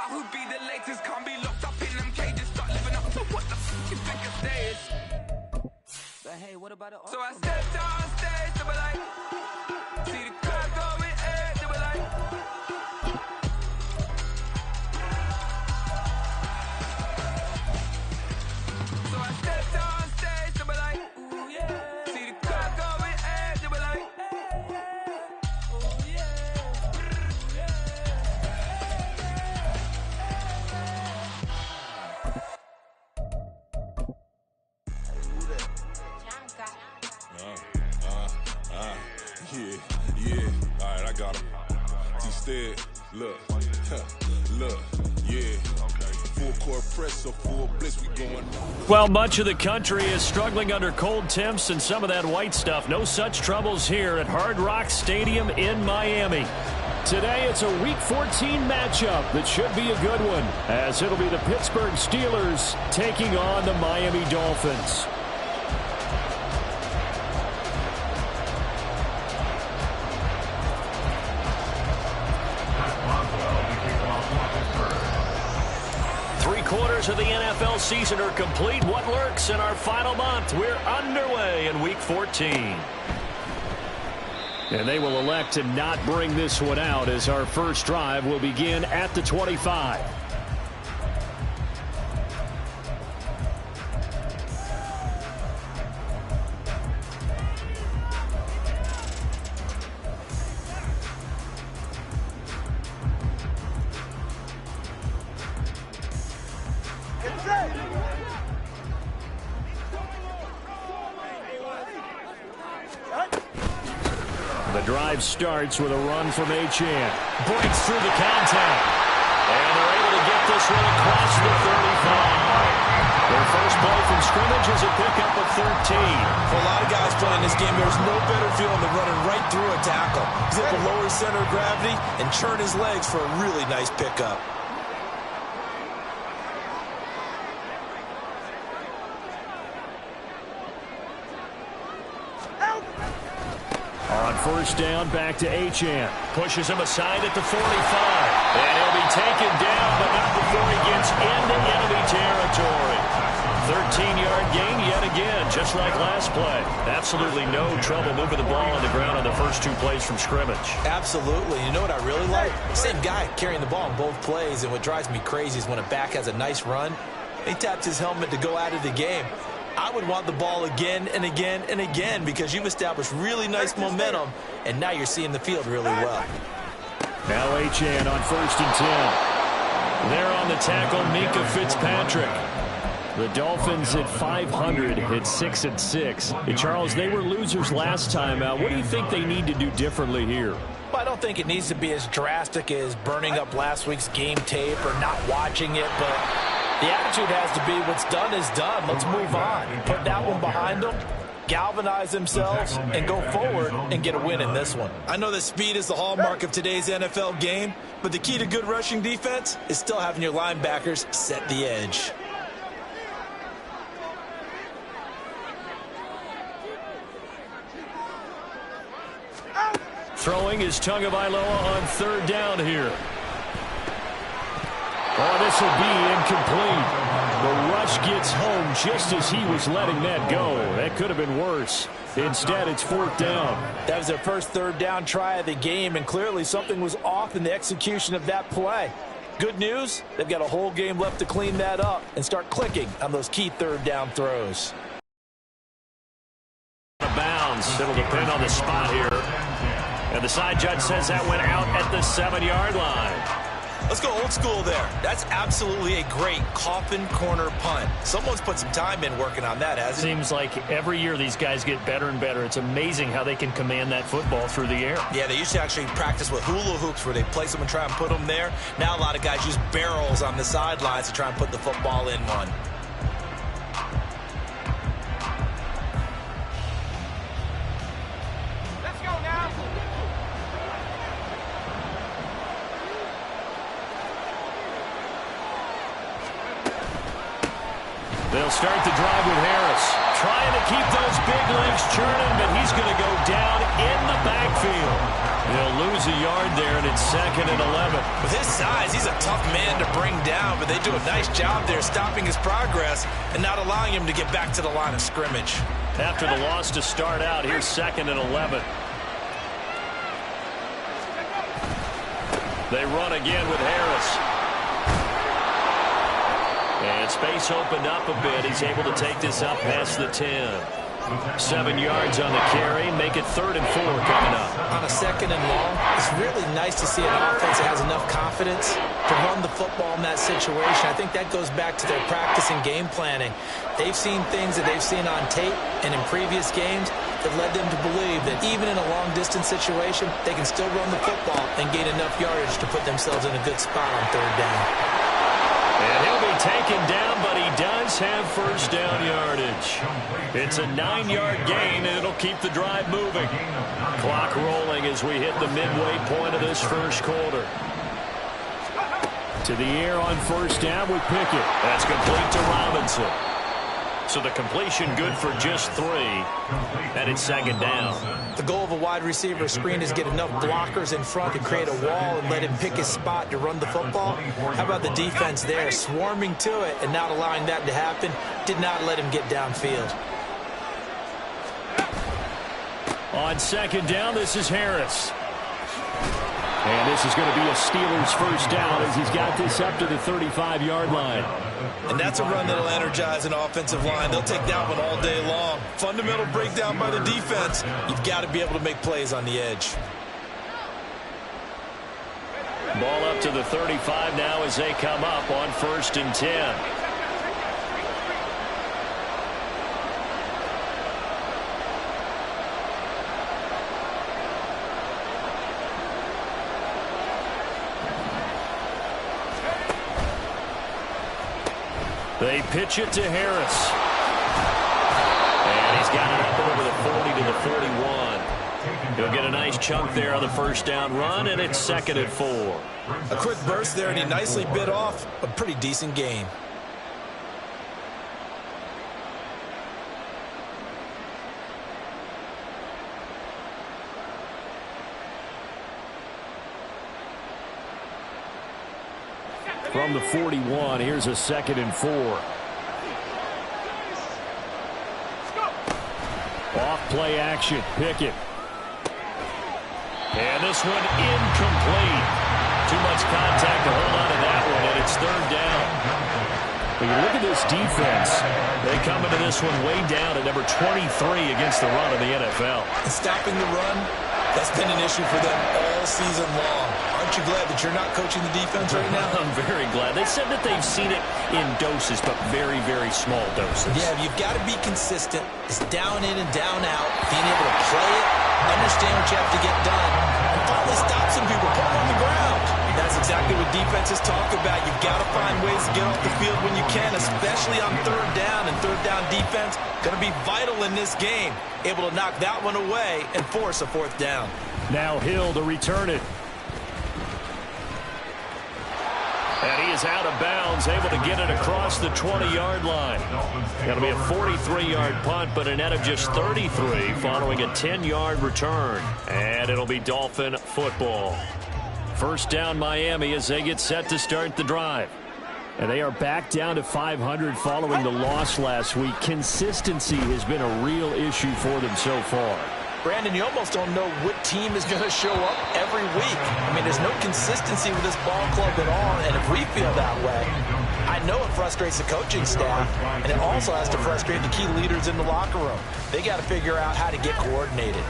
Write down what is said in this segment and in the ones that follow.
I would be the latest, can't be locked up in them cages. Start living up to what the f you think of stage. But hey, what about it? So I stepped on stage, they were like, see the crowd going air, they were like. So I stepped on stage, they were like, ooh yeah. See the crowd going air, they were like, ooh yeah. Yeah, all right, I got him. T-Stead, look, look, yeah. Full court press, so full blitz, we going. Well, much of the country is struggling under cold temps and some of that white stuff. No such troubles here at Hard Rock Stadium in Miami. Today, it's a Week 14 matchup that should be a good one, as it'll be the Pittsburgh Steelers taking on the Miami Dolphins. Quarters of the NFL season are complete. What lurks in our final month? We're underway in Week 14. And they will elect to not bring this one out as our first drive will begin at the 25. The drive starts with a run from Achane. Breaks through the contact. And they're able to get this one across the 35. Their first play from scrimmage is a pickup of 13. For a lot of guys playing this game, there's no better feeling than running right through a tackle. He's able to lower his center of gravity and churn his legs for a really nice pickup. On first down, back to Achane. Pushes him aside at the 45. And he'll be taken down, but not before he gets into enemy territory. 13-yard gain yet again, just like last play. Absolutely no trouble moving the ball on the ground on the first two plays from scrimmage. Absolutely. You know what I really like? Same guy carrying the ball in both plays, and what drives me crazy is when a back has a nice run, he taps his helmet to go out of the game. I would want the ball again and again and again because you've established really nice momentum, and now you're seeing the field really well. Now Achane on first and 10. There on the tackle, Minka Fitzpatrick. The Dolphins at 500 at 6-6. Hey, Charles, they were losers last time out. What do you think they need to do differently here? Well, I don't think it needs to be as drastic as burning up last week's game tape or not watching it, but the attitude has to be what's done is done. Let's move on. Put that one behind them, galvanize themselves, and go forward and get a win in this one. I know that speed is the hallmark of today's NFL game, but the key to good rushing defense is still having your linebackers set the edge. Throwing is Tagovailoa on third down here. Oh, this will be incomplete. The rush gets home just as he was letting that go. That could have been worse. Instead, it's fourth down. That was their first third down try of the game, and clearly something was off in the execution of that play. Good news, they've got a whole game left to clean that up and start clicking on those key third down throws. Out of bounds. It'll depend on the spot here. And the side judge says that went out at the 7-yard line. Let's go old school there. That's absolutely a great coffin corner punt. Someone's put some time in working on that, hasn't it? Seems like every year these guys get better and better. It's amazing how they can command that football through the air. Yeah, they used to actually practice with hula hoops where they place them and try and put them there. Now a lot of guys use barrels on the sidelines to try and put the football in one. They'll start the drive with Harris. Trying to keep those big legs churning, but he's going to go down in the backfield. He'll lose a yard there, and it's 2nd and 11. With his size, he's a tough man to bring down, but they do a nice job there stopping his progress and not allowing him to get back to the line of scrimmage. After the loss to start out, here's 2nd and 11. They run again with Harris. And space opened up a bit. He's able to take this up past the 10. 7 yards on the carry. Make it 3rd and 4 coming up. On a 2nd and long, it's really nice to see an offense that has enough confidence to run the football in that situation. I think that goes back to their practice and game planning. They've seen things that they've seen on tape and in previous games that led them to believe that even in a long-distance situation, they can still run the football and gain enough yardage to put themselves in a good spot on 3rd down. And he'll be taken down, but he does have 1st down yardage. It's a 9-yard gain, and it'll keep the drive moving. Clock rolling as we hit the midway point of this 1st quarter. To the air on 1st down with Pickett. That's complete to Robinson. So the completion good for just 3, and it's 2nd down. The goal of a wide receiver screen is get enough blockers in front to create a wall and let him pick his spot to run the football. How about the defense there, swarming to it and not allowing that to happen? Did not let him get downfield. On 2nd down, this is Harris. And this is going to be a Steelers 1st down as he's got this up to the 35-yard line. And that's a run that'll energize an offensive line. They'll take that one all day long. Fundamental breakdown by the defense. You've got to be able to make plays on the edge. Ball up to the 35 now as they come up on 1st and 10. They pitch it to Harris. And he's got it up over the 40 to the 41. He'll get a nice chunk there on the 1st down run, and it's 2nd and 4. A quick burst there, and he nicely bit off a pretty decent gain. From the 41, here's a 2nd and 4. Off play action, Pickett. And this one incomplete. Too much contact to hold on to that one, and it's 3rd down. When you look at this defense, they come into this one way down at number 23 against the run in the NFL. And stopping the run, that's been an issue for them all season long. Aren't you glad that you're not coaching the defense right now? I'm very glad. They said that they've seen it in doses, but very, very small doses. Yeah, you've got to be consistent. It's down in and down out. Being able to play it, understand what you have to get done, and finally stop some people, put them on the ground. That's exactly what defenses talk about. You've got to find ways to get off the field when you can, especially on 3rd down. And 3rd down defense going to be vital in this game. Able to knock that one away and force a 4th down. Now Hill to return it. And he is out of bounds, able to get it across the 20-yard line. That'll be a 43-yard punt, but a net of just 33 following a 10-yard return. And it'll be Dolphin football. 1st down Miami as they get set to start the drive. And they are back down to 500 following the loss last week. Consistency has been a real issue for them so far. Brandon, you almost don't know what team is going to show up every week. I mean, there's no consistency with this ball club at all, and if we feel that way, I know it frustrates the coaching staff, and it also has to frustrate the key leaders in the locker room. They got to figure out how to get coordinated.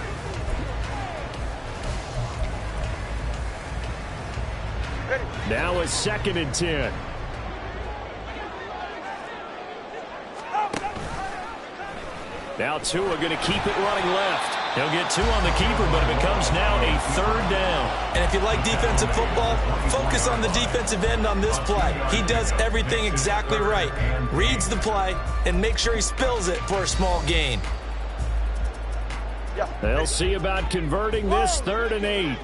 Now a 2nd and 10. Now Tua going to keep it running left. He'll get 2 on the keeper, but it becomes now a 3rd down. And if you like defensive football, focus on the defensive end on this play. He does everything exactly right. Reads the play and make sure he spills it for a small gain. They'll see about converting this 3rd and 8.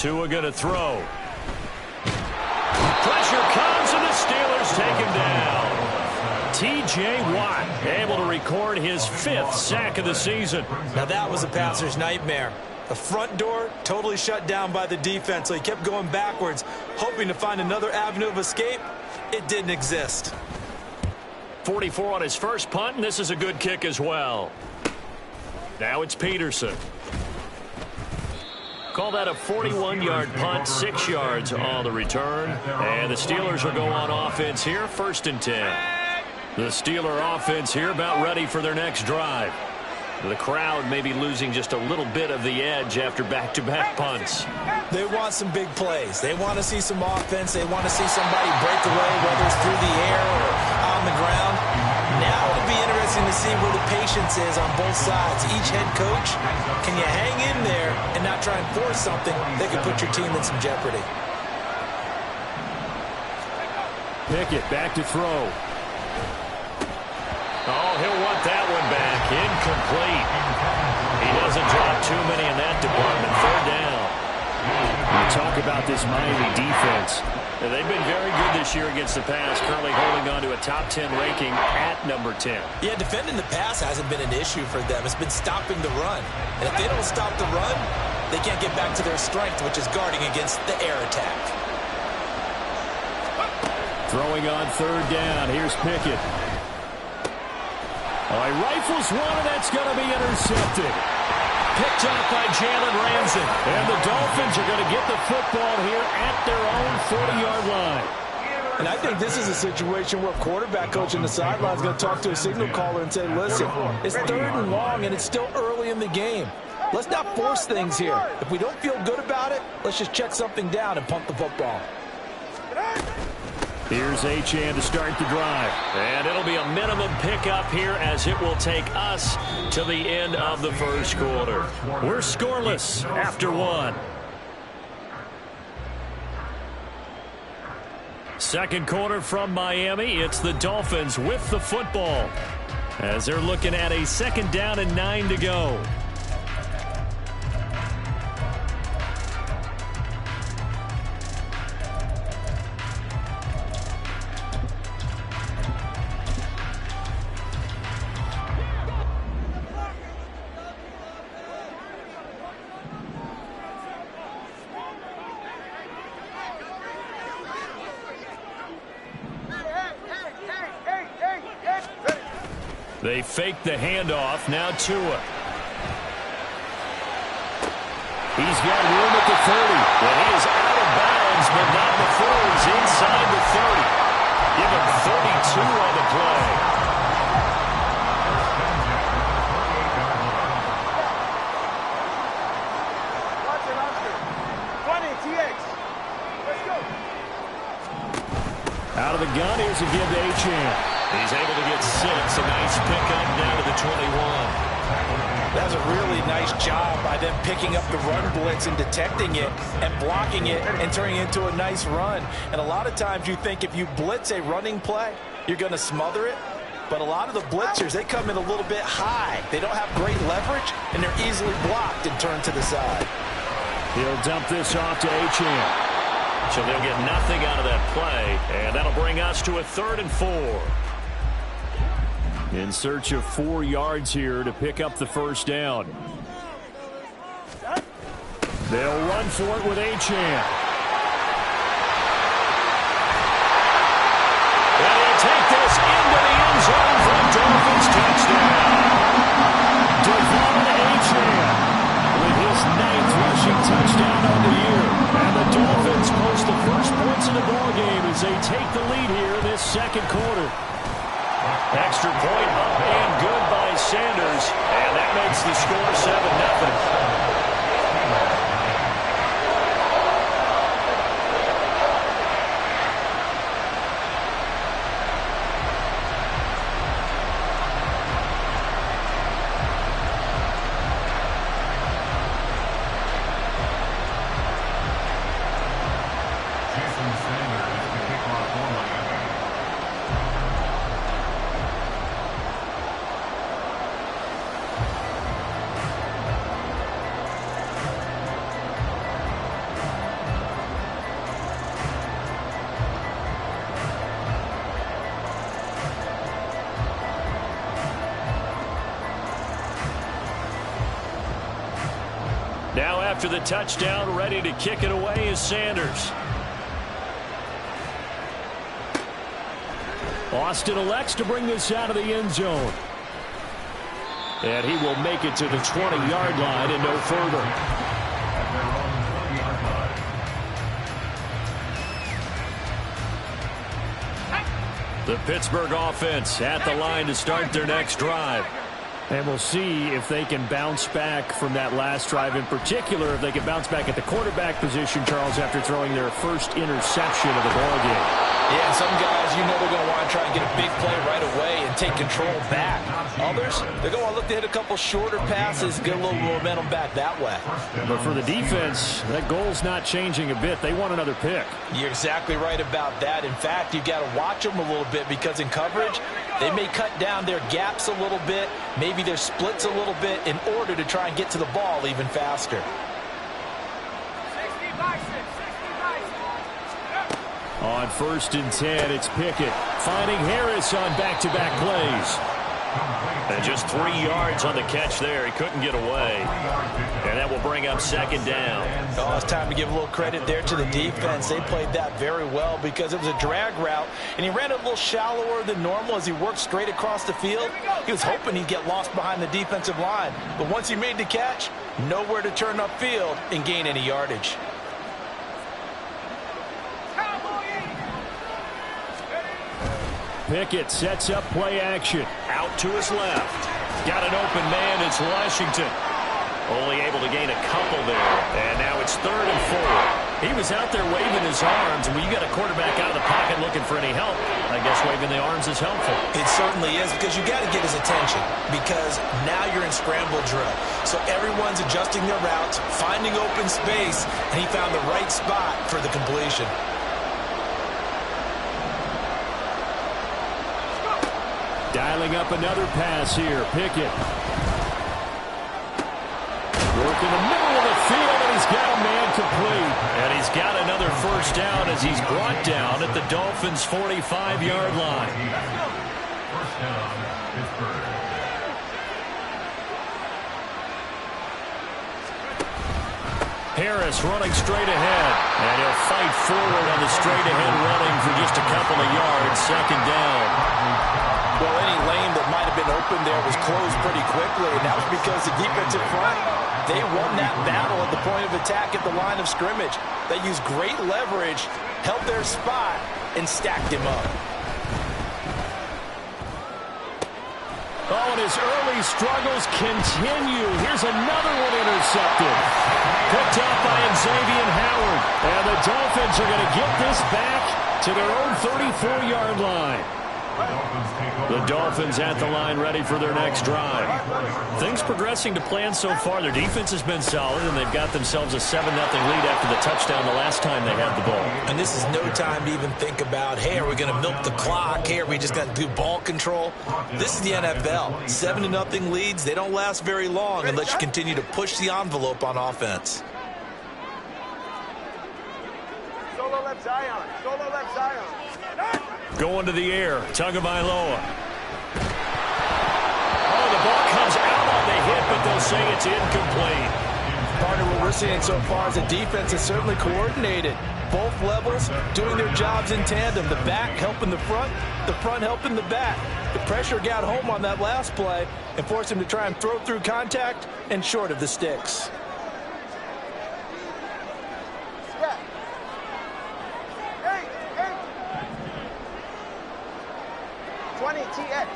Tua going to throw. Pressure comes, and the Steelers take him down. T.J. Watt able to record his 5th sack of the season. Now that was a passer's nightmare. The front door totally shut down by the defense, so he kept going backwards, hoping to find another avenue of escape. It didn't exist. 44 on his first punt, and this is a good kick as well. Now it's Peterson. Call that a 41-yard punt, 6 yards on the return. And the Steelers will go on offense here, 1st and 10. The Steeler offense here about ready for their next drive. The crowd may be losing just a little bit of the edge after back-to-back punts. They want some big plays. They want to see some offense. They want to see somebody break away, whether it's through the air or on the ground. Now it'll be interesting to see where the patience is on both sides. Each head coach, can you hang in there and not try and force something that could put your team in some jeopardy? Pickett back to throw. Oh, he'll want that one back. Incomplete. He doesn't drop too many in that department. 3rd down. You talk about this Miami defense. They've been very good this year against the pass, currently holding on to a top 10 ranking at number 10. Yeah, defending the pass hasn't been an issue for them. It's been stopping the run. And if they don't stop the run, they can't get back to their strength, which is guarding against the air attack. Throwing on 3rd down. Here's Pickett. Oh, he rifles one, and that's going to be intercepted. Picked off by Jalen Ramsey. And the Dolphins are going to get the football here at their own 40-yard line. And I think this is a situation where a quarterback coach on the sideline is going to talk to a signal caller and say, listen, it's 3rd and long, and it's still early in the game. Let's not force things here. If we don't feel good about it, let's just check something down and punt the football. Here's Achane to start the drive. And it'll be a minimum pickup here as it will take us to the end of the first quarter. We're scoreless after 1. Second quarter from Miami. It's the Dolphins with the football as they're looking at a 2nd down and 9 to go. They fake the handoff. Now Tua. He's got room at the 30. And he is out of bounds, but not before he's inside the 30. Give him 32 on the play. Out of the gun, here's a give to Achane. He's able to get 6. A nice pickup down to the 21. That's a really nice job by them picking up the run blitz and detecting it and blocking it and turning it into a nice run. And a lot of times you think if you blitz a running play, you're going to smother it. But a lot of the blitzers, they come in a little bit high. They don't have great leverage, and they're easily blocked and turned to the side. He'll dump this off to Achane. So they'll get nothing out of that play, and that'll bring us to a 3rd and 4. In search of 4 yards here to pick up the 1st down. They'll run for it with Achane. And he'll take this into the end zone for a Dolphins touchdown. Achane with his 9th rushing touchdown on the year. And the Dolphins post the first points in the ballgame as they take the lead here in this 2nd quarter. Extra point up and good by Sanders, and that makes the score 7-0. Now after the touchdown, ready to kick it away is Sanders. Austin elects to bring this out of the end zone. And he will make it to the 20-yard line and no further. The Pittsburgh offense at the line to start their next drive. And we'll see if they can bounce back from that last drive, in particular if they can bounce back at the quarterback position, Charles, after throwing their first interception of the ballgame. Yeah, some guys, you know they're going to want to try and get a big play right away and take control back. Others, they're going to look to hit a couple shorter passes, get a little momentum back that way. But for the defense, that goal's not changing a bit. They want another pick. You're exactly right about that. In fact, you've got to watch them a little bit because in coverage, they may cut down their gaps a little bit, maybe their splits a little bit in order to try and get to the ball even faster. On 1st and 10, it's Pickett finding Harris on back-to-back plays. And just 3 yards on the catch there. He couldn't get away. And that will bring up 2nd down. Oh, it's time to give a little credit there to the defense. They played that very well because it was a drag route, and he ran it a little shallower than normal as he worked straight across the field. He was hoping he'd get lost behind the defensive line. But once he made the catch, nowhere to turn upfield and gain any yardage. Pickett sets up play action. Out to his left. Got an open man. It's Washington. Only able to gain a couple there. And now it's 3rd and 4. He was out there waving his arms. And when you got a quarterback out of the pocket looking for any help, I guess waving the arms is helpful. It certainly is, because you got to get his attention, because now you're in scramble drill. So everyone's adjusting their routes, finding open space, and he found the right spot for the completion. Dialing up another pass here. Pickett. Work in the middle of the field, and he's got a man complete. And he's got another 1st down as he's brought down at the Dolphins' 45-yard line. First down, Pittsburgh. Harris running straight ahead. And he'll fight forward on the straight-ahead running for just a couple of yards. 2nd down. Well, any lane that might have been open there was closed pretty quickly, and that was because the defensive front, they won that battle at the point of attack at the line of scrimmage. They used great leverage, held their spot, and stacked him up. Oh, and his early struggles continue. Here's another one intercepted. Picked up by Xavier Howard. And the Dolphins are going to get this back to their own 34-yard line. The Dolphins at the line ready for their next drive. Things progressing to plan so far. Their defense has been solid, and they've got themselves a 7-0 lead after the touchdown the last time they had the ball. And this is no time to even think about, hey, are we going to milk the clock? Hey, are we just going to do ball control? This is the NFL. 7-0 leads, they don't last very long unless you continue to push the envelope on offense. Solo left Zion. Solo left Zion. Going to the air. Tagovailoa. Oh, the ball comes out on the hit, but they'll say it's incomplete. Partner, what we're seeing so far is the defense is certainly coordinated. Both levels doing their jobs in tandem. The back helping the front helping the back. The pressure got home on that last play and forced him to try and throw through contact and short of the sticks. 20 TX.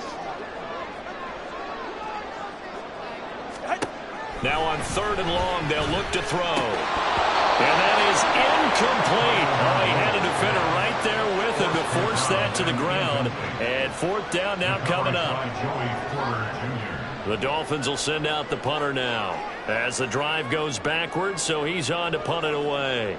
Now on 3rd and long, they'll look to throw. And that is incomplete. Oh, he had a defender right there with him to force that to the ground. And 4th down now coming up. The Dolphins will send out the punter now as the drive goes backwards, so he's on to punt it away.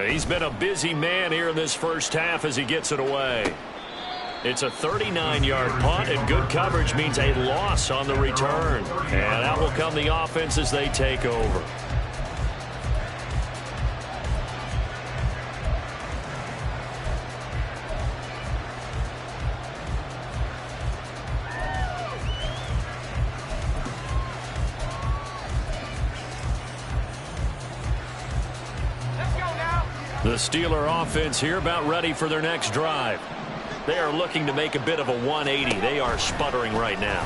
He's been a busy man here in this first half as he gets it away. It's a 39-yard punt, and good coverage means a loss on the return. And out will come the offense as they take over. The Steeler offense here about ready for their next drive. They are looking to make a bit of a 180. They are sputtering right now.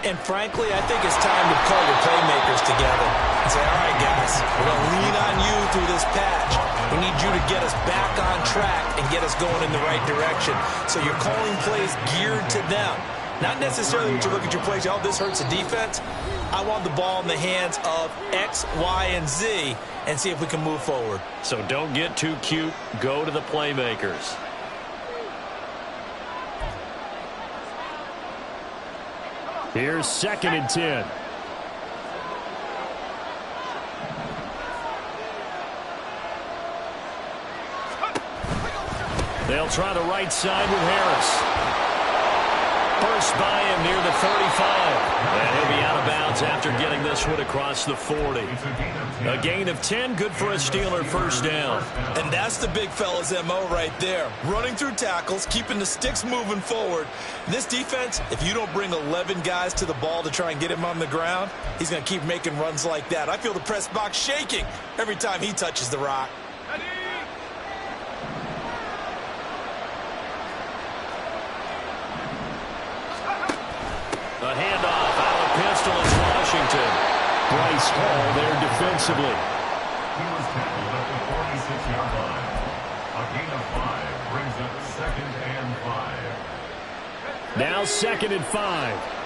And frankly, I think it's time to call your playmakers together and say, all right, guys, we're going to lean on you through this patch. We need you to get us back on track and get us going in the right direction. So you're calling plays geared to them. Not necessarily when you look at your plays, oh, this hurts the defense. I want the ball in the hands of X, Y, and Z and see if we can move forward. So don't get too cute. Go to the playmakers. Here's 2nd and 10. They'll try the right side with Harris. First by him near the 35. And he'll be out of bounds after getting this one across the 40. A gain of 10, good for a Steeler first down. And that's the big fella's MO right there. Running through tackles, keeping the sticks moving forward. This defense, if you don't bring 11 guys to the ball to try and get him on the ground, he's going to keep making runs like that. I feel the press box shaking every time he touches the rock. A handoff out of the pistol. It's Washington. Bryce Hall there defensively. He was tackled at the 46-yard line. A gain of 5 brings up 2nd and 5. Now 2nd and 5.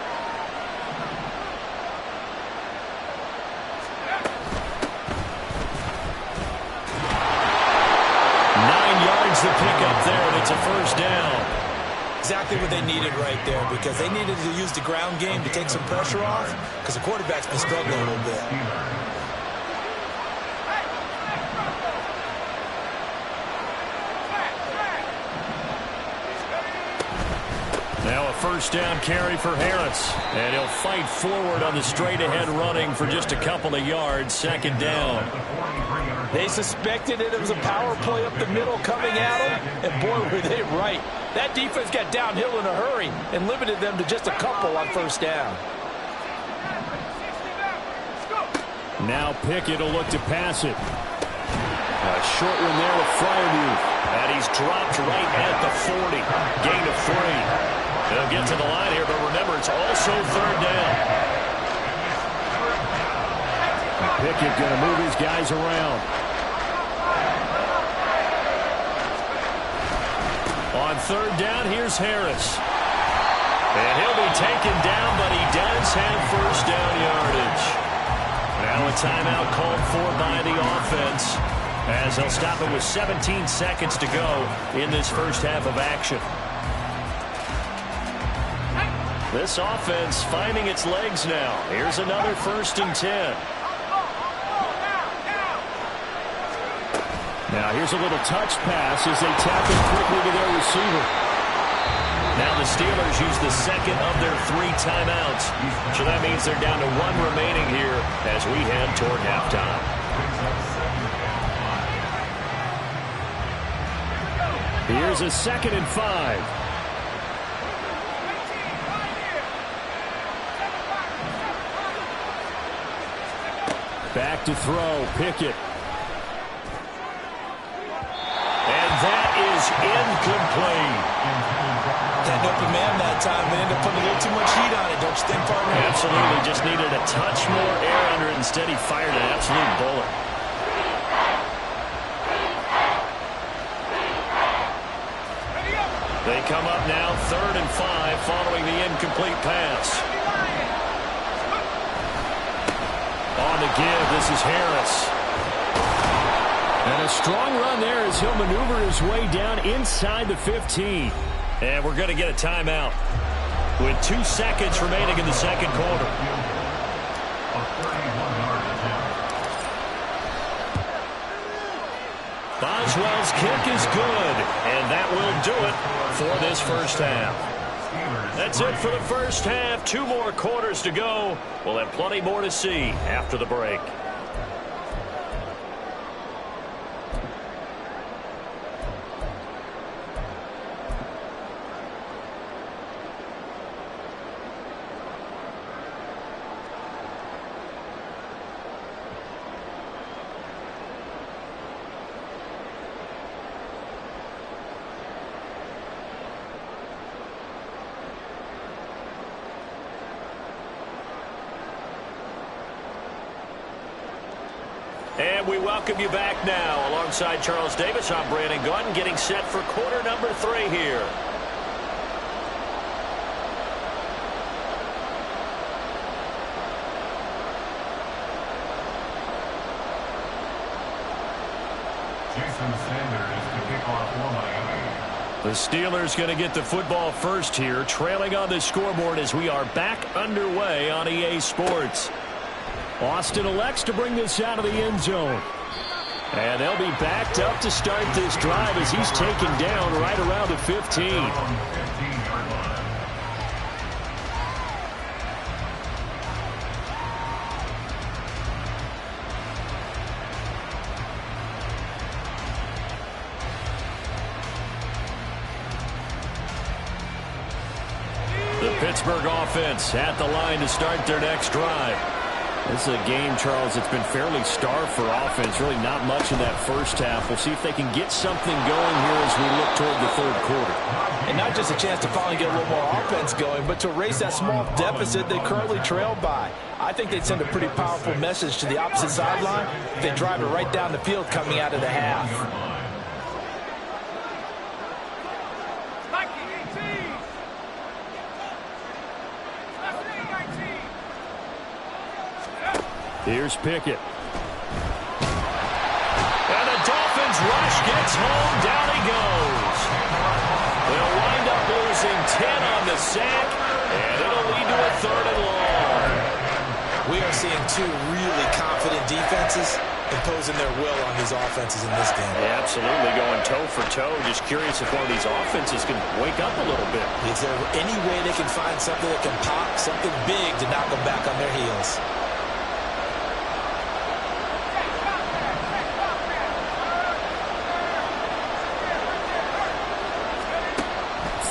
The pickup there, and it's a first down. Exactly what they needed right there, because they needed to use the ground game to take some pressure off, because the quarterback's been struggling a little bit. Now a first down carry for Harris, and he'll fight forward on the straight-ahead running for just a couple of yards. 2nd down. They suspected it was a power play up the middle coming at them, and boy, were they right. That defense got downhill in a hurry and limited them to just a couple on first down. Now Pickett will look to pass it. A short one there with Fryermuth, and he's dropped right at the 40. Gain of 3. They'll get to the line here, but remember, it's also 3rd down. Pickett going to move his guys around. On 3rd down, here's Harris. And he'll be taken down, but he does have first down yardage. Now a timeout called for by the offense, as they'll stop it with 17 seconds to go in this first half of action. This offense finding its legs now. Here's another 1st and 10. Now here's a little touch pass as they tap it quickly to their receiver. Now the Steelers use the 2nd of their 3 timeouts. So that means they're down to 1 remaining here as we head toward halftime. Here's a 2nd and 5. Back to throw, Pickett. And that is incomplete. That open man that time, they ended up putting a little too much heat on it, don't you think, partner? Absolutely, just needed a touch more air under it. Instead, he fired an absolute bullet. They come up now 3rd and 5 following the incomplete pass. On the give, this is Harris. And a strong run there as he'll maneuver his way down inside the 15. And we're going to get a timeout with 2 seconds remaining in the 2nd quarter. Boswell's kick is good, and that will do it for this first half. That's it for the first half. 2 more quarters to go. We'll have plenty more to see after the break. And we welcome you back now. Alongside Charles Davis, I'm Brandon Gunn, getting set for quarter number 3 here. Jason Sanders to kick off for Miami. The Steelers going to get the football first here, trailing on the scoreboard as we are back underway on EA Sports. Austin elects to bring this out of the end zone. And they'll be backed up to start this drive as he's taken down right around the 15. The Pittsburgh offense at the line to start their next drive. This is a game, Charles, it's been fairly starved for offense. Really not much in that first half. We'll see if they can get something going here as we look toward the third quarter. And not just a chance to finally get a little more offense going, but to erase that small deficit they currently trailed by. I think they'd send a pretty powerful message to the opposite sideline if they drive it right down the field coming out of the half. Here's Pickett. And the Dolphins rush gets home. Down he goes. They'll wind up losing 10 on the sack, and it'll lead to a 3rd and long. We are seeing 2 really confident defenses imposing their will on these offenses in this game. Yeah, absolutely, going toe for toe. Just curious if one of these offenses can wake up a little bit. Is there any way they can find something that can pop, something big to knock them back on their heels?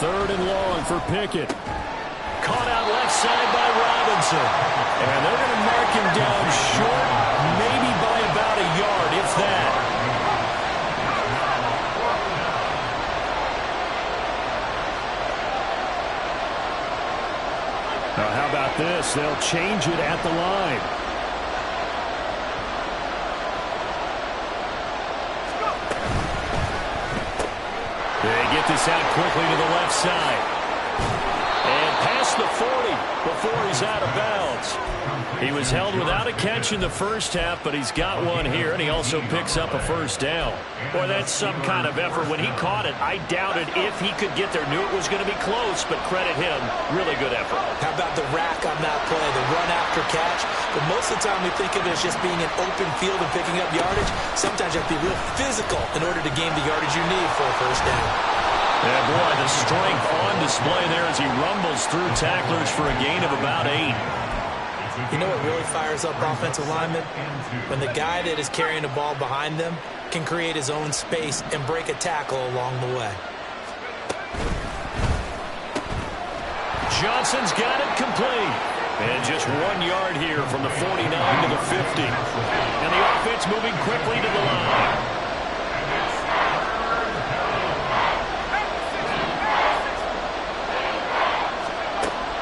3rd and long for Pickett. Caught out left side by Robinson. And they're going to mark him down short, maybe by about a yard, if that. Now, how about this? They'll change it at the line. They get this out quickly to the left side. And past the 40 before he's out of bounds. He was held without a catch in the first half, but he's got one here, and he also picks up a first down. Boy, that's some kind of effort. When he caught it, I doubted if he could get there. Knew it was going to be close, but credit him. Really good effort. How about the rack on that play, the run after catch? But most of the time we think of it as just being an open field and picking up yardage. Sometimes you have to be real physical in order to gain the yardage you need for a first down. Yeah, boy, the strength on display there as he rumbles through tacklers for a gain of about 8. You know what really fires up offensive linemen? When the guy that is carrying the ball behind them can create his own space and break a tackle along the way. Johnson's got it complete. And just 1 yard here from the 49 to the 50. And the offense moving quickly to the line.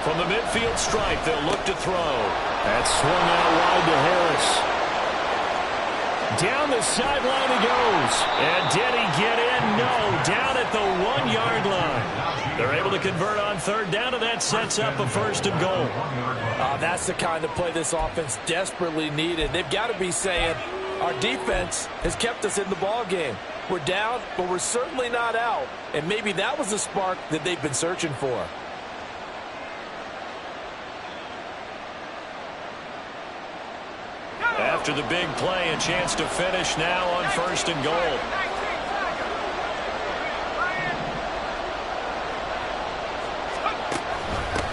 From the midfield stripe, they'll look to throw. That's swung out wide to Harris. Down the sideline he goes. And did he get in? No. Down at the 1 yard line. They're able to convert on 3rd down, and that sets up a 1st and goal. That's the kind of play this offense desperately needed. They've got to be saying, our defense has kept us in the ball game. We're down, but we're certainly not out. And maybe that was the spark that they've been searching for. After the big play, a chance to finish now on 1st and goal.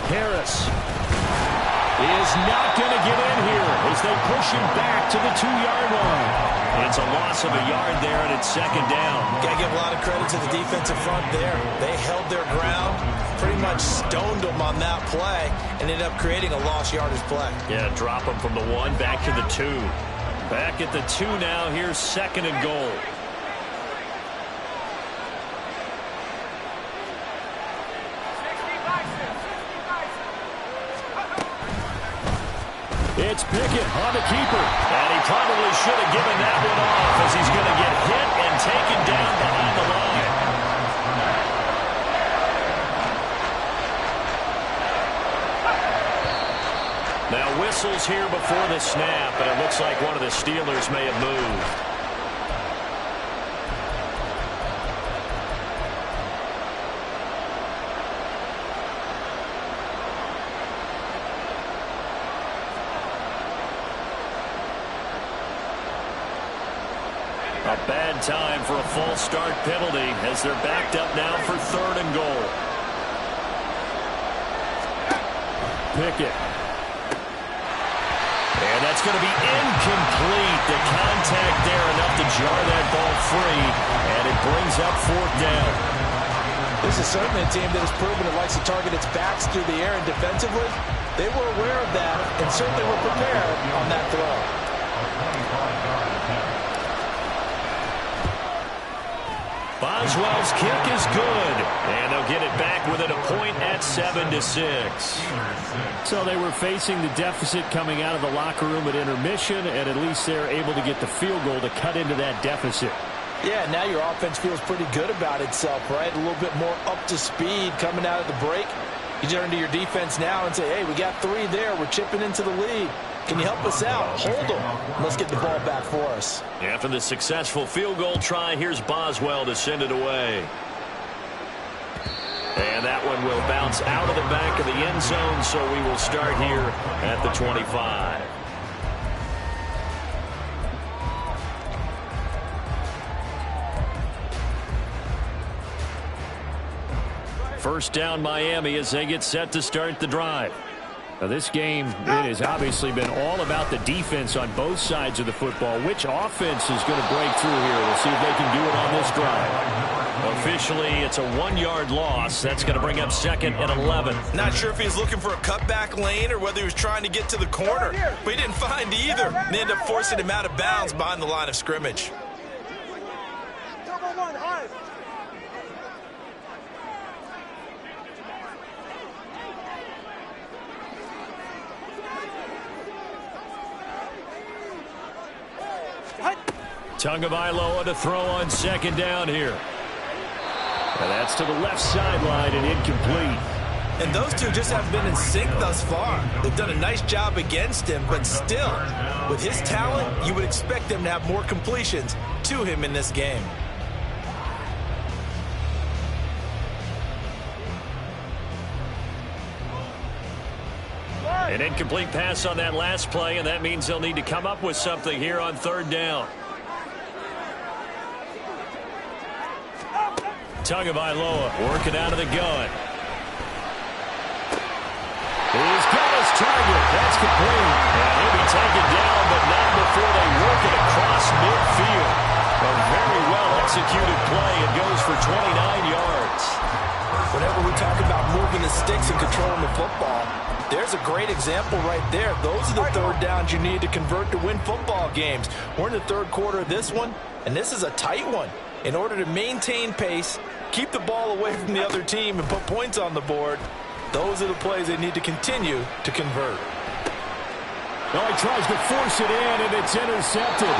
Harris is not going to get in here as they push him back to the 2-yard line. It's a loss of a yard there, and it's second down. Got to give a lot of credit to the defensive front there. They held their ground, pretty much stoned them on that play, and ended up creating a lost yardage play. Yeah, drop them from the 1 back to the 2. Back at the 2 now. Here's second and goal. It's Pickett on the keeper. And he probably should have given that one off as he's going to get hit and taken down behind the line. Now whistles here before the snap, and it looks like one of the Steelers may have moved. A bad time for a false start penalty as they're backed up now for third and goal. Pickett. And that's going to be incomplete. The contact there enough to jar that ball free, and it brings up fourth down. This is certainly a team that has proven it likes to target its backs through the air, and defensively, they were aware of that and certainly were prepared on that throw. Boswell's kick is good, and they'll get it back within a point at 7-6. So they were facing the deficit coming out of the locker room at intermission, and at least they're able to get the field goal to cut into that deficit. Yeah, now your offense feels pretty good about itself, right? A little bit more up to speed coming out of the break. You turn to your defense now and say, hey, we got 3 there. We're chipping into the lead. Can you help us out? Hold them. Let's get the ball back for us. After the successful field goal try, here's Boswell to send it away. And that one will bounce out of the back of the end zone, so we will start here at the 25. First down Miami as they get set to start the drive. Now this game, it has obviously been all about the defense on both sides of the football. Which offense is going to break through here? We'll see if they can do it on this drive. Officially, it's a 1-yard loss. That's going to bring up second and 11. Not sure if he was looking for a cutback lane or whether he was trying to get to the corner, but he didn't find either. They ended up forcing him out of bounds behind the line of scrimmage. Tagovailoa to throw on second down here. And that's to the left sideline and incomplete. And those two just haven't been in sync thus far. They've done a nice job against him, but still, with his talent, you would expect them to have more completions to him in this game. An incomplete pass on that last play, and that means they'll need to come up with something here on third down. Tagovailoa working out of the gun. He's got his target. That's complete. And he'll be taken down, but not before they work it across midfield. A very well-executed play. It goes for 29 yards. Whenever we talk about moving the sticks and controlling the football, there's a great example right there. Those are the third downs you need to convert to win football games. We're in the third quarter of this one, and this is a tight one. In order to maintain pace, keep the ball away from the other team, and put points on the board, those are the plays they need to continue to convert. Oh, he tries to force it in, and it's intercepted.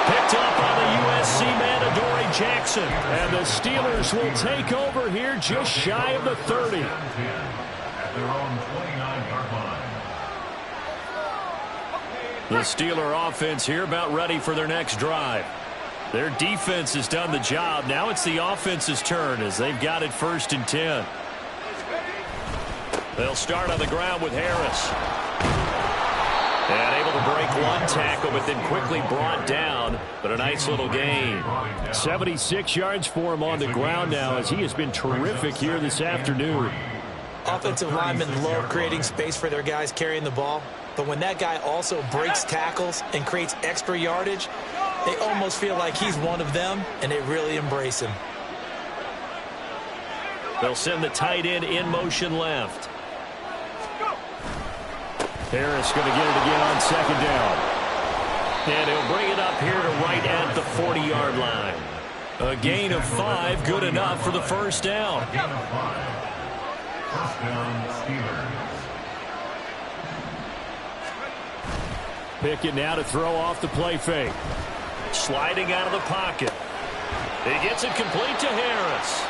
Picked up on the USC man, Adoree Jackson. And the Steelers will take over here just shy of the 30. At their own 29-yard line. The Steeler offense here about ready for their next drive. Their defense has done the job. Now it's the offense's turn as they've got it 1st and 10. They'll start on the ground with Harris. And able to break one tackle, but then quickly brought down. But a nice little gain. 76 yards for him on the ground now as he has been terrific here this afternoon. Offensive linemen love creating space for their guys carrying the ball, but when that guy also breaks tackles and creates extra yardage, they almost feel like he's one of them, and they really embrace him. They'll send the tight end in motion left. Harris going to get it again on second down. And he'll bring it up here to right at the 40-yard line. A gain of 5, good enough for the first down. A gain of 5. First down, Steelers. Pickett now to throw off the play fake. Sliding out of the pocket. He gets it complete to Harris.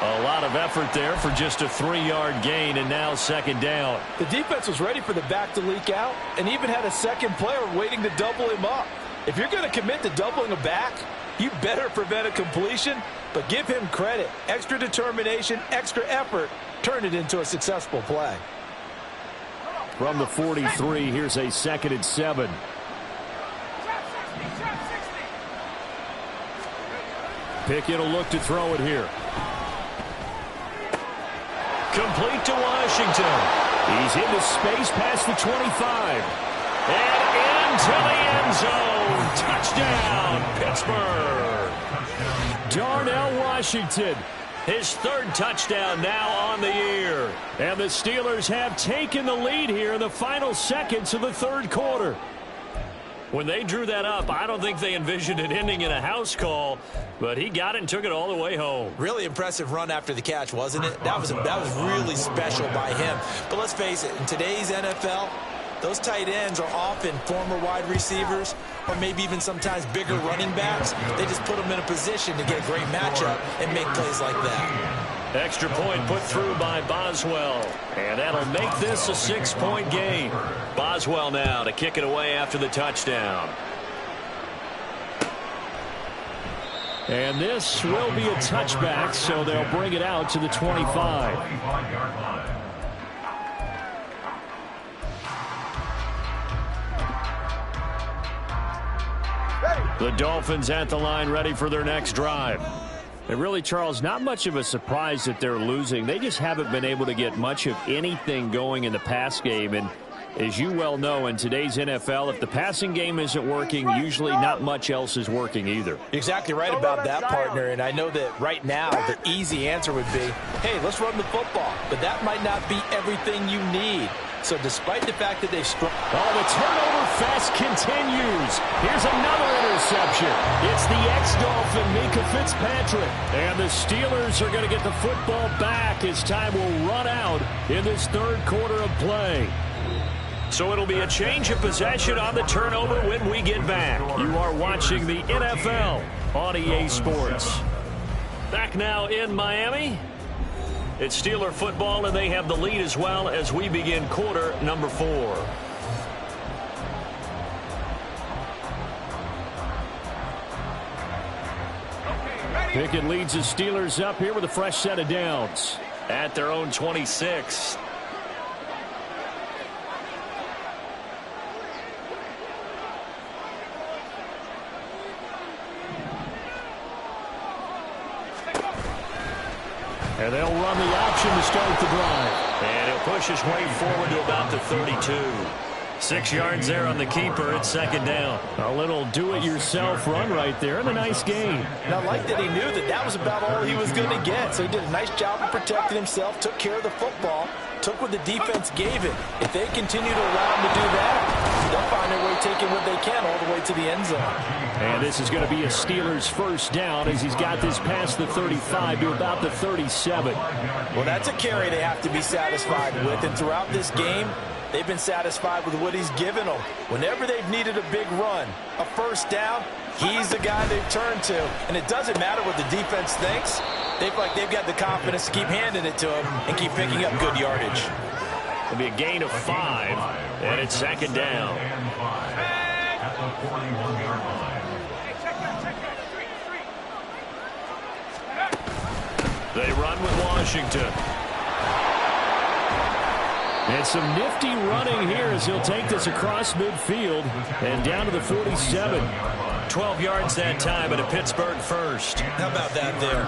A lot of effort there for just a 3-yard gain, and now second down. The defense was ready for the back to leak out and even had a second player waiting to double him up. If you're going to commit to doubling a back, you better prevent a completion, but give him credit. Extra determination, extra effort, turn it into a successful play. From the 43, here's a 2nd and 7. Pickett will look to throw it here. Complete to Washington. He's into space past the 25. And into the end zone. Touchdown, Pittsburgh. Darnell Washington. His 3rd touchdown now on the year. And the Steelers have taken the lead here in the final seconds of the 3rd quarter. When they drew that up, I don't think they envisioned it ending in a house call, but he got it and took it all the way home. Really impressive run after the catch, wasn't it? That was really special by him. But let's face it, in today's NFL, those tight ends are often former wide receivers or maybe even sometimes bigger running backs. They just put them in a position to get a great matchup and make plays like that. Extra point put through by Boswell. And that'll make this a 6-point game. Boswell now to kick it away after the touchdown. And this will be a touchback, so they'll bring it out to the 25. The Dolphins at the line ready for their next drive. And really, Charles, not much of a surprise that they're losing. They just haven't been able to get much of anything going in the pass game. And as you well know, in today's NFL, if the passing game isn't working, usually not much else is working either. You're exactly right about that, partner. And I know that right now the easy answer would be, hey, let's run the football. But that might not be everything you need. So despite the fact that they've struck... Oh, the turnover fest continues. Here's another interception. It's the ex-Dolphin, Mika Fitzpatrick. And the Steelers are going to get the football back as time will run out in this 3rd quarter of play. So it'll be a change of possession on the turnover when we get back. You are watching the NFL on EA Sports. Back now in Miami. It's Steeler football, and they have the lead as well as we begin quarter number 4. Pickett leads the Steelers up here with a fresh set of downs at their own 26. And they'll run the option to start the drive. And he'll push his way forward to about the 32. 6 yards there on the keeper. It's second down. A little do-it-yourself run right there and a nice gain. And I like that he knew that that was about all he was going to get. So he did a nice job of protecting himself, took care of the football, took what the defense gave him. If they continue to allow him to do that, they'll find their way taking what they can all the way to the end zone. And this is going to be a Steelers first down as he's got this past the 35 to about the 37. Well, that's a carry they have to be satisfied with. And throughout this game, they've been satisfied with what he's given them. Whenever they've needed a big run, a first down, he's the guy they've turned to. And it doesn't matter what the defense thinks. They've got the confidence to keep handing it to him and keep picking up good yardage. It'll be a gain of 5, and it's second down. At the 41-yard line. They run with Washington. And some nifty running here as he'll take this across midfield and down to the 47. 12 yards that time and a Pittsburgh first. How about that there?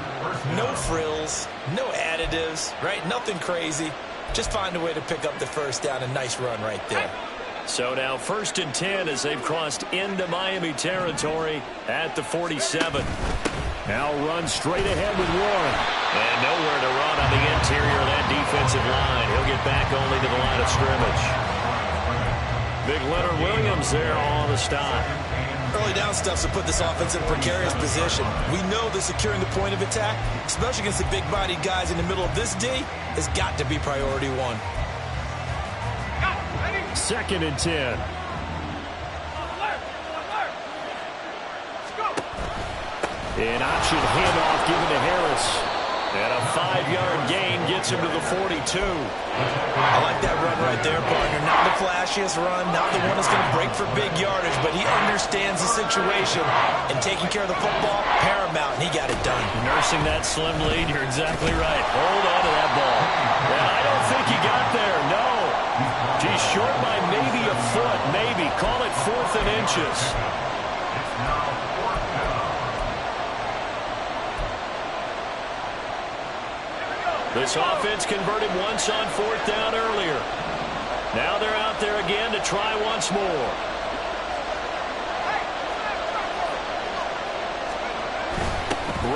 No frills, no additives, right? Nothing crazy. Just find a way to pick up the first down. A nice run right there. So now 1st and 10 as they've crossed into Miami territory at the 47. Now run straight ahead with Warren. And nowhere to run on the interior of that defensive line. He'll get back only to the line of scrimmage. Big Leonard Williams there on the stop. Early down stuff to put this offense in a precarious position. We know that securing the point of attack, especially against the big-bodied guys in the middle of this D, has got to be priority one. 2nd and 10. An option handoff given to Harris. And a 5-yard gain gets him to the 42. I like that run right there, partner. Not the flashiest run, not the one that's going to break for big yardage, but he understands the situation. And taking care of the football, paramount, and he got it done. Nursing that slim lead, you're exactly right. Hold on to that ball. And I don't think he got there, no. He's short by maybe a foot, maybe. Call it 4th and inches. This offense converted once on 4th down earlier. Now they're out there again to try once more.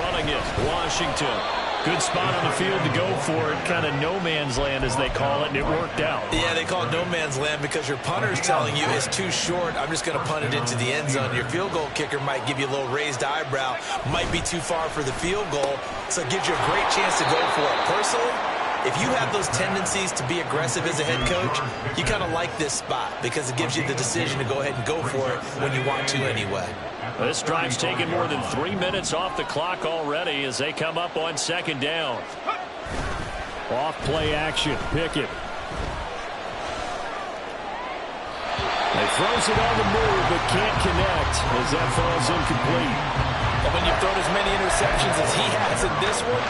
Running it, Washington. Good spot on the field to go for it. Kind of no man's land, as they call it, and it worked out. Yeah, they call it no man's land because your punter is telling you it's too short. I'm just going to punt it into the end zone. Your field goal kicker might give you a little raised eyebrow. Might be too far for the field goal, so it gives you a great chance to go for it. Personally, if you have those tendencies to be aggressive as a head coach, you kind of like this spot because it gives you the decision to go ahead and go for it when you want to anyway. This drive's taken more than 3 minutes off the clock already as they come up on 2nd down. Off play action. Pickett. He throws it on the move but can't connect as that falls incomplete. And when you've thrown as many interceptions as he has in this one,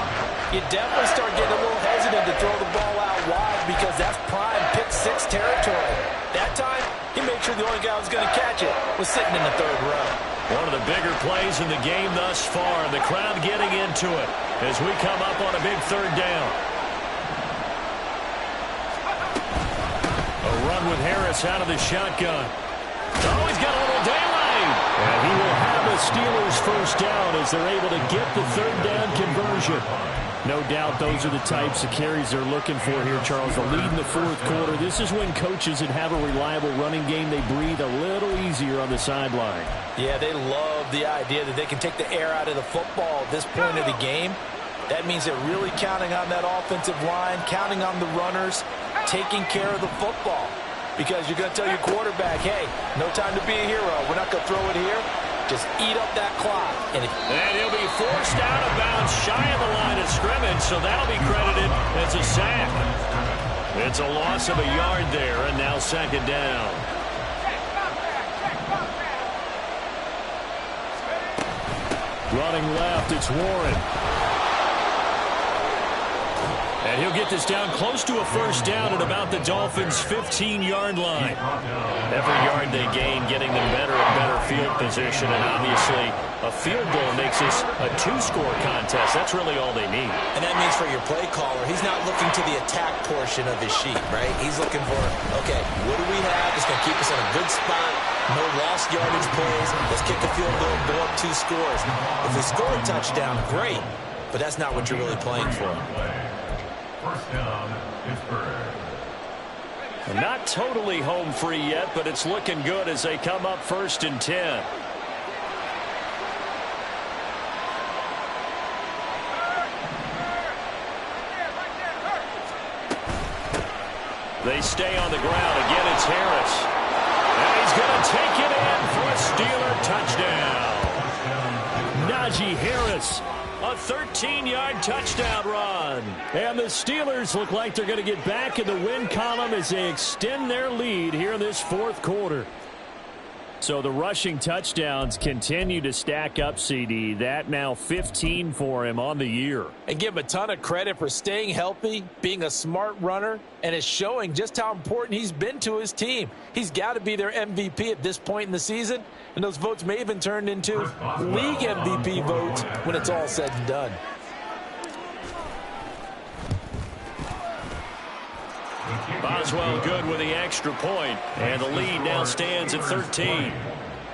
you definitely start getting a little hesitant to throw the ball out wide because that's prime pick 6 territory. That time, he made sure the only guy who was going to catch it was sitting in the 3rd row. One of the bigger plays in the game thus far. The crowd getting into it as we come up on a big 3rd down. A run with Harris out of the shotgun. Oh, he's got a little daylight. And he will have a Steelers first down as they're able to get the 3rd down conversion. No doubt those are the types of carries they're looking for here, Charles. The lead in the 4th quarter. This is when coaches that have a reliable running game, they breathe a little easier on the sideline. Yeah, they love the idea that they can take the air out of the football at this point of the game. That means they're really counting on that offensive line, counting on the runners, taking care of the football. Because you're going to tell your quarterback, hey, no time to be a hero. We're not going to throw it here. Just eat up that clock. And he'll be forced out of bounds shy of the line of scrimmage, so that'll be credited as a sack. It's a loss of a yard there, and now 2nd down. Running left, it's Warren. And he'll get this down close to a first down at about the Dolphins' 15-yard line. Every yard they gain, getting them better and better field position. And obviously, a field goal makes this a 2-score contest. That's really all they need. And that means for your play caller, he's not looking to the attack portion of his sheet, right? He's looking for, okay, what do we have that's going to keep us in a good spot? No lost yardage plays. Let's kick a field goal and go up 2 scores. If we score a touchdown, great. But that's not what you're really playing for. First down, Pittsburgh. Not totally home free yet, but it's looking good as they come up 1st and 10. They stay on the ground. Again, it's Harris. And he's going to take it in for a Steeler touchdown. Najee Harris. A 13-yard touchdown run. And the Steelers look like they're going to get back in the win column as they extend their lead here in this 4th quarter. So the rushing touchdowns continue to stack up, CD. That now 15 for him on the year. And give him a ton of credit for staying healthy, being a smart runner, and it's showing just how important he's been to his team. He's got to be their MVP at this point in the season, and those votes may even turn into league MVP votes when it's all said and done. Boswell good with the extra point, and the lead now stands at 13.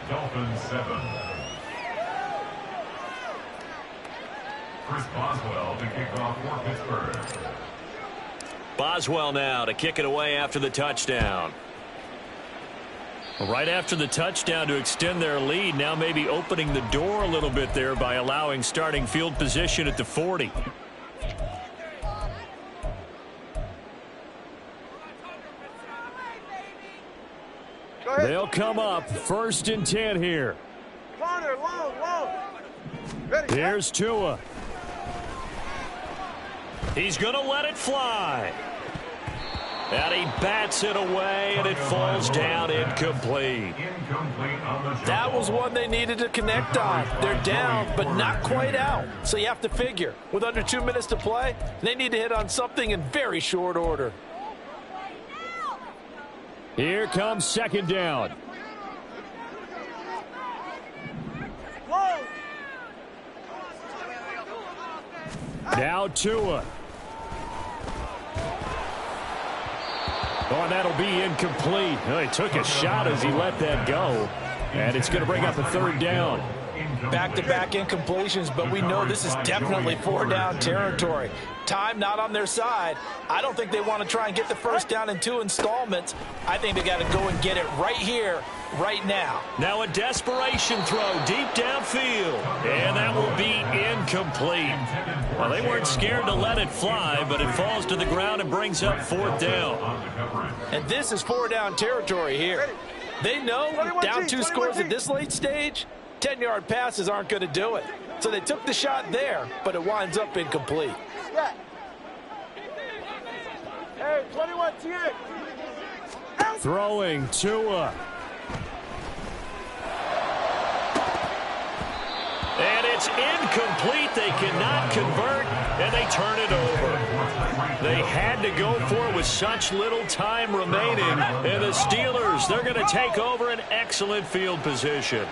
Dolphins 7. Chris Boswell to kick off for Pittsburgh. Boswell now to kick it away after the touchdown. Right after the touchdown to extend their lead, now maybe opening the door a little bit there by allowing starting field position at the 40. They'll come up 1st and 10 here. Corner, long. Ready. Here's Tua. He's going to let it fly. And he bats it away, and it falls down incomplete. That was one they needed to connect on. They're down, but not quite out. So you have to figure, with under 2 minutes to play, they need to hit on something in very short order. Here comes 2nd down. Now Tua. Oh, and that'll be incomplete. Oh, he took a shot as he let that go. And it's going to bring up a 3rd down. Back-to-back incompletions, but we know this is definitely 4-down territory. Time not on their side. I don't think they want to try and get the 1st down in 2 installments. I think they got to go and get it right here, right now. Now a desperation throw deep downfield, and that will be incomplete. Well, they weren't scared to let it fly, but it falls to the ground and brings up 4th down. And this is 4-down territory here. They know down 2 scores at this late stage, 10-yard passes aren't going to do it. So they took the shot there, but it winds up incomplete. Hey, 21 TX. Throwing Tua. And it's incomplete. They cannot convert, and they turn it over. They had to go for it with such little time remaining. And the Steelers, they're going to take over an excellent field position.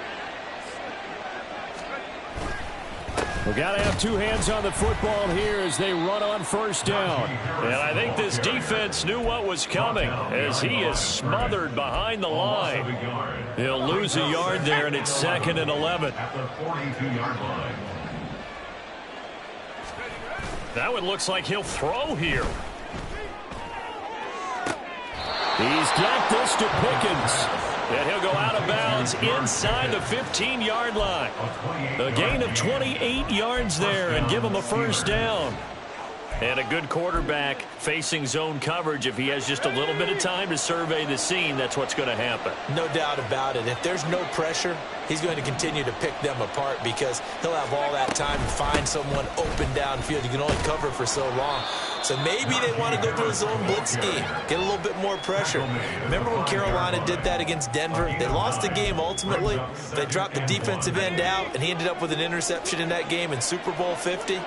We've got to have 2 hands on the football here as they run on 1st down. And I think this defense knew what was coming as he is smothered behind the line. He'll lose a yard there, and it's 2nd and 11. That one looks like he'll throw here. He's got this to Pickens. And he'll go out of bounds inside the 15-yard line. A gain of 28 yards there and give him a 1st down. And a good quarterback facing zone coverage. If he has just a little bit of time to survey the scene, that's what's going to happen. No doubt about it. If there's no pressure, he's going to continue to pick them apart because he'll have all that time to find someone open downfield. You can only cover for so long. So maybe they want to go through a zone blitz scheme, get a little bit more pressure. Remember when Carolina did that against Denver? They lost the game ultimately. They dropped the defensive end out, and he ended up with an interception in that game in Super Bowl 50.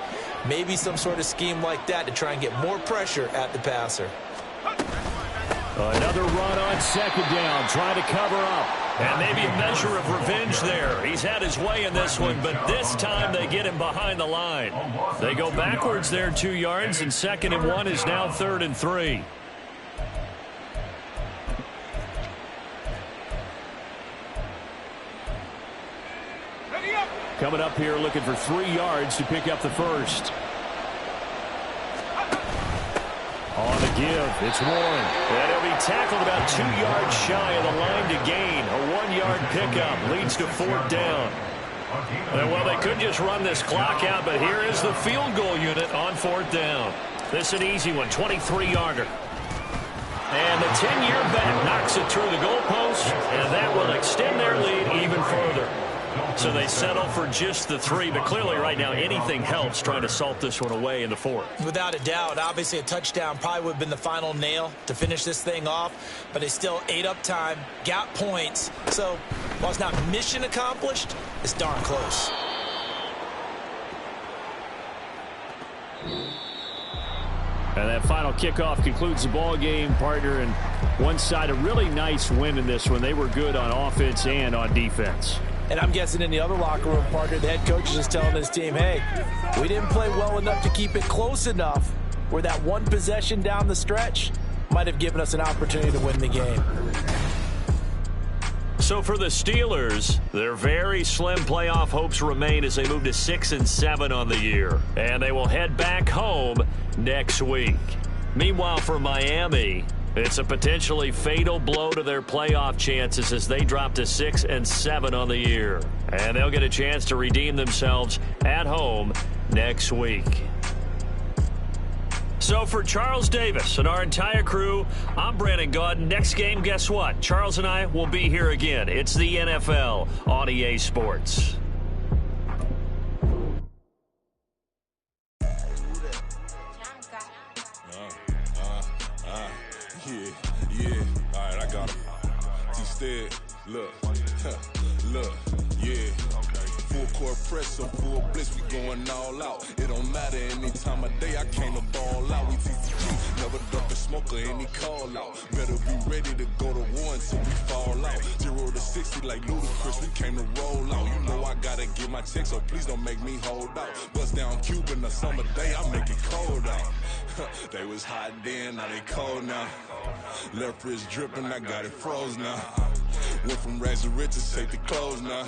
Maybe some sort of scheme like that to try and get more pressure at the passer. Another run on 2nd down, trying to cover up. And maybe a measure of revenge there. He's had his way in this one, but this time they get him behind the line. They go backwards there 2 yards, and 2nd and 1 is now 3rd and 3. Coming up here looking for 3 yards to pick up the 1st. On the give, it's Warren. And he'll be tackled about 2 yards shy of the line to gain. A 1-yard pickup leads to 4th down. And well, they could just run this clock out, but here is the field goal unit on 4th down. This is an easy one, 23-yarder. And the 10-year bet knocks it through the goalpost, and that will extend their lead even further. So they settle for just the 3, but clearly right now anything helps trying to salt this one away in the 4th. Without a doubt, obviously a touchdown probably would have been the final nail to finish this thing off, but they still ate up time, got points. So while it's not mission accomplished, it's darn close. And that final kickoff concludes the ball game, partner, and one side a really nice win in this one. They were good on offense and on defense. And I'm guessing in the other locker room, partner, the head coach is just telling his team, hey, we didn't play well enough to keep it close enough where that one possession down the stretch might have given us an opportunity to win the game. So for the Steelers, their very slim playoff hopes remain as they move to 6-7 on the year. And they will head back home next week. Meanwhile, for Miami, it's a potentially fatal blow to their playoff chances as they drop to 6-7 on the year. And they'll get a chance to redeem themselves at home next week. So for Charles Davis and our entire crew, I'm Brandon Gaudin. Next game, guess what? Charles and I will be here again. It's the NFL on EA Sports. Yeah. All right, I got him. Instead, look, yeah. Full court press or full blitz, we going all out. It don't matter any time of day, I came to ball out. We TCG, never duck a smoker, any call out. Better be ready to go to war until we fall out. 0 to 60 like Ludacris, we came to roll out. You know I gotta get my check, so please don't make me hold out. Bust down Cuban a summer day, I make it cold out. They was hot then, now they cold now. Left wrist dripping, I got it froze now. Went from rags to riches, take the clothes now.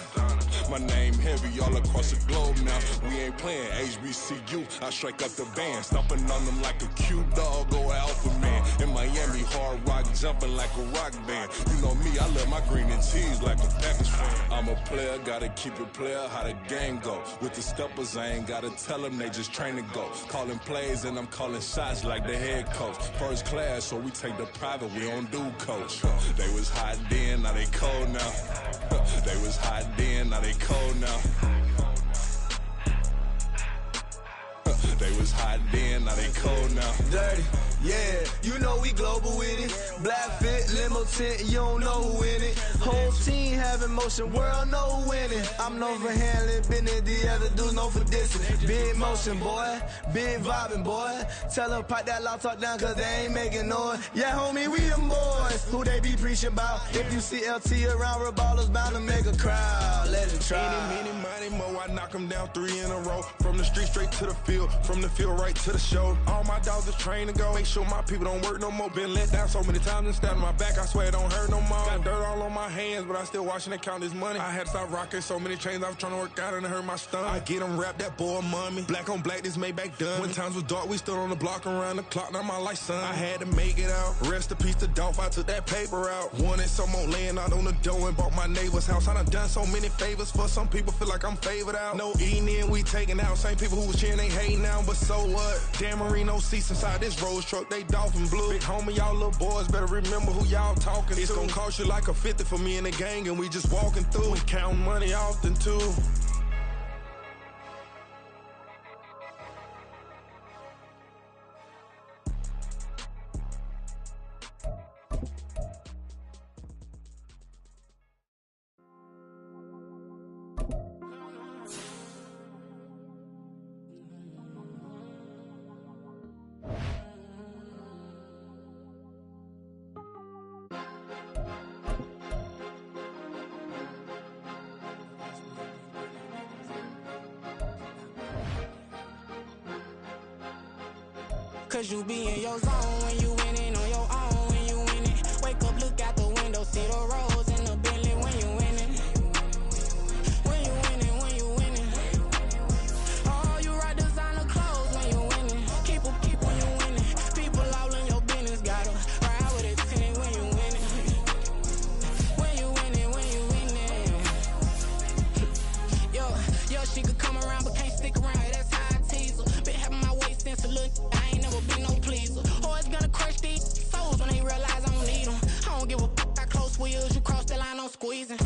My name heavy all across the globe now. We ain't playing HBCU, I strike up the band. Stomping on them like a cute dog or alpha man. In Miami, hard rock jumping like a rock band. You know me, I love my green and cheese like a Packers fan. I'm a player, gotta keep it player, how the game go. With the steppers, I ain't gotta tell them, they just train to go. Calling plays and I'm calling shots like the head coach. First class, so we take the private, we don't do coach. They was hot then, now they cold now. They was hot then, now they cold now. They was hot then, now they cold now. Dirty, yeah, you know we global with it. Black fit, limo tint, you don't know who in it. Whole team having motion, world know who winning. I'm known for handling business, the other dudes known for dissing. Big motion, boy, big vibing, boy. Tell them pipe that loud talk down, cause they ain't making noise. Yeah, homie, we them boys, who they be preaching about. If you see LT around, Reballers bound to make a crowd. Let it try. Many, mo, I knock them down 3 in a row. From the street straight to the field, from the field right to the show. All my dogs are trained to go. Make sure my people don't work no more. Been let down so many times and stabbed on my back. I swear it don't hurt no more. Got dirt all on my hands, but I still watching and count this money. I had to stop rocking so many chains. I was trying to work out and it hurt my stomach. I get them wrapped, that boy mommy. Black on black, this Maybach done. When times was dark, we stood on the block around the clock. Now my life, son. I had to make it out. Rest in peace to Dolph. I took that paper out. Wanted some more laying out on the dough and bought my neighbor's house. I done so many favors for some people. Feel like I'm favored out. No eating in, we taking out. Same people who was cheering, they hating now, but so what? Dan Marino seats inside this Rolls truck, they dolphin blue. Big homie, y'all little boys better remember who y'all talking to. It's gonna cost you like a 50 for me and the gang, and we just walking through. We counting money often too. Cause you be in your zone when you winning on your own when you winning. Wake up, look out the window, see the rose in the Bentley when you winning. When you winning, when you winning. Oh, you right designer clothes when you winning. Keep when you winning. People all in your business, gotta ride with it 10 when you winning. When you winning, when you winning. Yo, she could come around but can't stick around. That's how I tease her. Been having my waist since a look. Be no pleaser. Always gonna crush these souls when they realize I don't need them. I don't give a f*** how close we is. You cross the line, I'm squeezing.